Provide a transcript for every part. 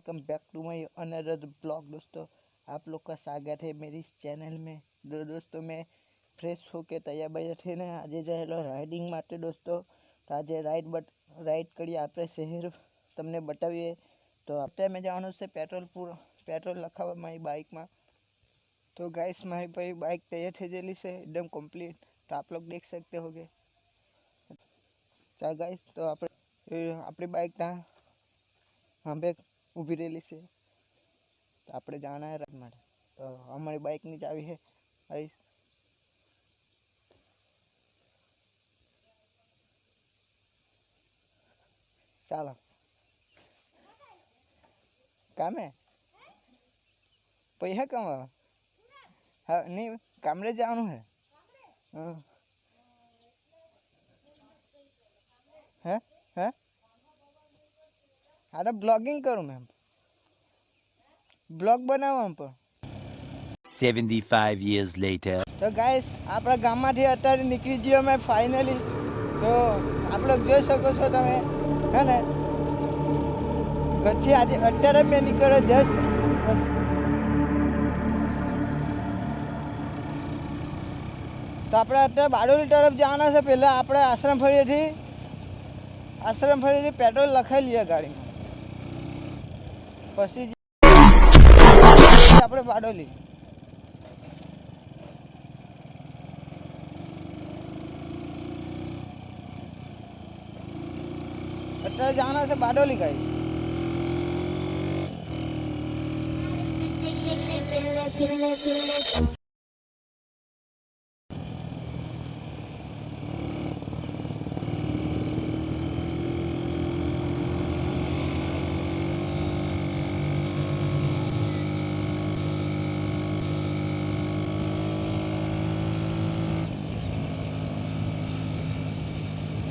Welcome back to my another blog. दोस्तों आप लोग का स्वागत है मेरी इस चैनल में। दोस्तों मैं फ्रेश होके तैयार बैठा थे ने आज जाएलो राइडिंग माटे। दोस्तों तो आज राइड करिए आप शहर तमने बतावीए। तो आप टाइम जवानुं छे पेट्रोल लखावा मारी बाइक में। तो गाइस मारी बाइक तैयार थी गई है एकदम कम्प्लीट, तो आप लोग देख सकते होगे। चल गाइस तो अपनी बाइक ત્યાં हमें ऊभी रहेली से, तो आप जाना है राइड माटे। तो हमारी बाइक नी चावी है गाइस। चलो काम है पैसा कमा। हाँ नहीं काम रे जानु है। हाँ है है हाँ तो ब्लॉगिंग करूँ मैं, ब्लॉग बनावा हम पर। 75 years later. तो गाइस आपણા ગામમાંથી અત્યારે નીકળી ગયો મેં ફાઇનલી। તો आप लोग જોઈ શકો છો તમે હે ને ઘરથી આજે અત્યારે મેં નીકળ્યો જસ્ટ। તો આપણે અત્યારે બારડોલી તરફ જવાના છે। પહેલાં આપણે આશ્રમ ફળીએથી પેટ્રોલ લખાઈ લઈએ ગાડીમાં, પછી આપણે બારડોલી। અત્યારે જવાના છે બારડોલી ગાઈસ।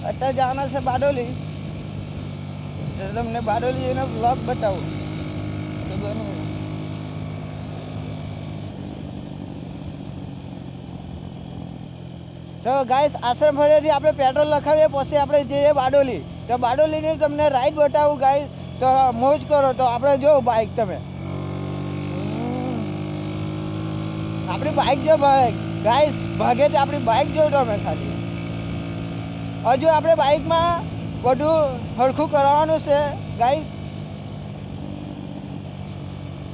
અત્યારે જવાના છે બારડોલી। તમને બારડોલી જઈને વ્લોગ બતાવું તો બને। તો ગાઈસ આશ્રમ ફળિયાથી આપણે પેટ્રોલ લખાવીએ પછી આપણે જઈએ બારડોલી। તો બારડોલીની તમને રાઈડ બતાવું ગાઈસ। તો મોજ કરો। તો આપણે જો બાઇક તમે આપણી બાઇક જો ગાઈસ ભાગે તો આપણી બાઇક જો તમે ખાલી હજુ આપણે બાઇકમાં બધું હરખું કરવાનું છે ગાઈસ।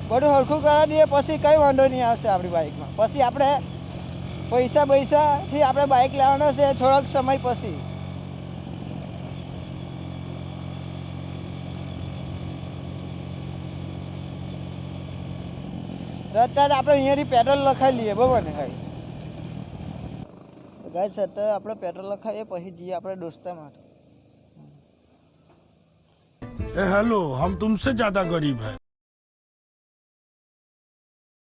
બધું હરખું કરાવી દઈએ પછી કંઈ વાંધો નહીં આવશે આપણી બાઇકમાં। પછી આપણે પૈસાથી આપણે બાઇક લેવાનો છે થોડોક સમય પછી। અત્યારે આપણે અહીંયાથી પેટ્રોલ લખાઈ લઈએ બરાબર ને ગાઈસ। गाइस અત્યારે આપણે પેટ્રોલ લખાવીએ પછી જઈએ આપણે દોસ્તા માટે। हेलो हम तुमसे ज्यादा गरीब हैं।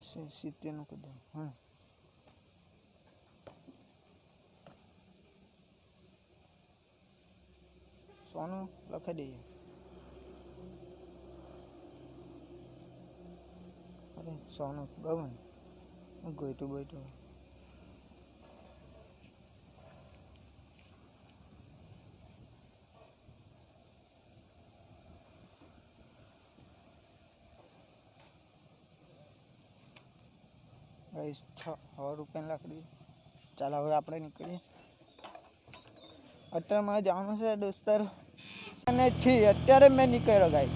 70 નું કદમ हाँ સોનું લખાઈ દઈએ। અરે સોનું બરાબર ગોઈતું गाइस 100 રૂપિયા લાકડી। ચાલ હવે આપણે નીકળીએ। અત્યારે મારે જવાનું છે દોસ્તાર અને અત્યારે મેં નીકળ્યો ગાઈસ।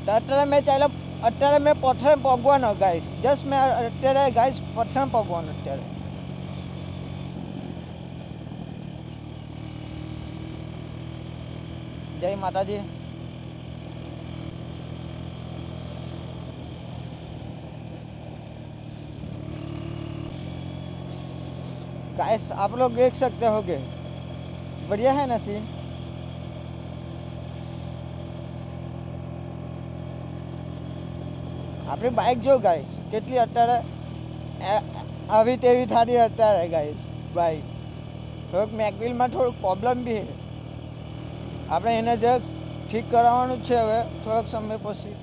તો અત્યારે મેં પથ્થર પગવાનો ગાઈસ। જસ્ટ મેં અત્યારે ગાઈસ પથ્થર પગવાનો અત્યારે। જય માતાજી। गाइस आप लोग देख सकते होगे बढ़िया है ना सीन। अपनी बाइक जो गाइस કેટલી અત્યારે આવી તેવી થાતી અત્યારે ગાइस બાઇક। થોડુંક મેકવિલમાં થોડુંક પ્રોબ્લેમ બી છે, આપણે એને જરાક ઠીક કરાવવાનું જ છે હવે થોડોક સમય પછી।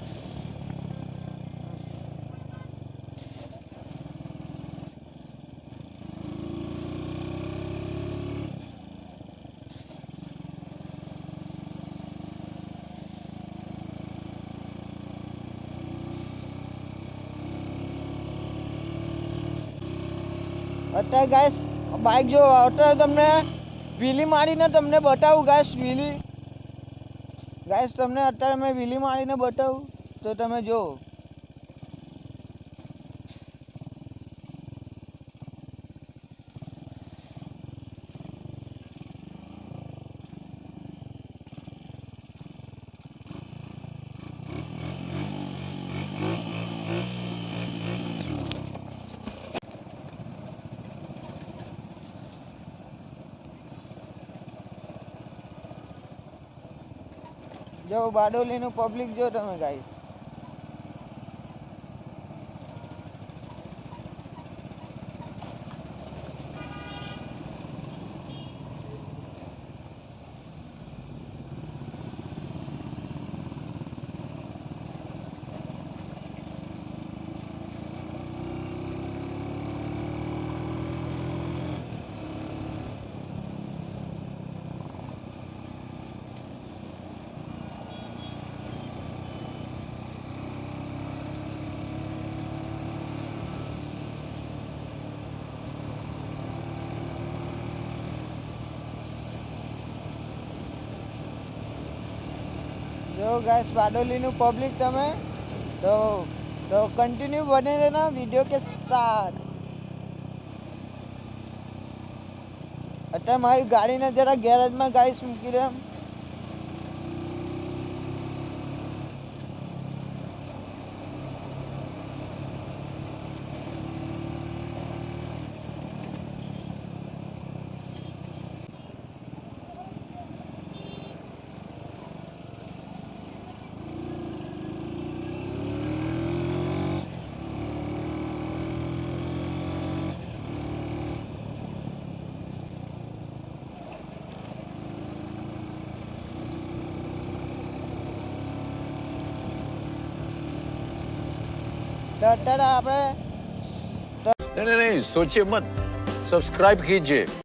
અત્યારે ગાઈસ બાઇક જો અત્યારે તમને વ્હીલી મારીને તમને બતાવું ગાઈસ વ્હીલી ગાઈસ તમને અત્યારે મેં વ્હીલી મારીને બતાવું તો તમે જો જો બારડોલીનું પબ્લિક જો તમે ગાઈસ જો गाइस बारडोलीનું पब्लिक તમે तो कंटिन्यू बने रहना वीडियो के साथ અત્યારે મારી ગાડીને જરા ગેરેજમાં ગાઈસ મૂકી દે तो અત્યારે આપણે नहीं नहीं नहीं सोचिए मत सब्सक्राइब कीजिए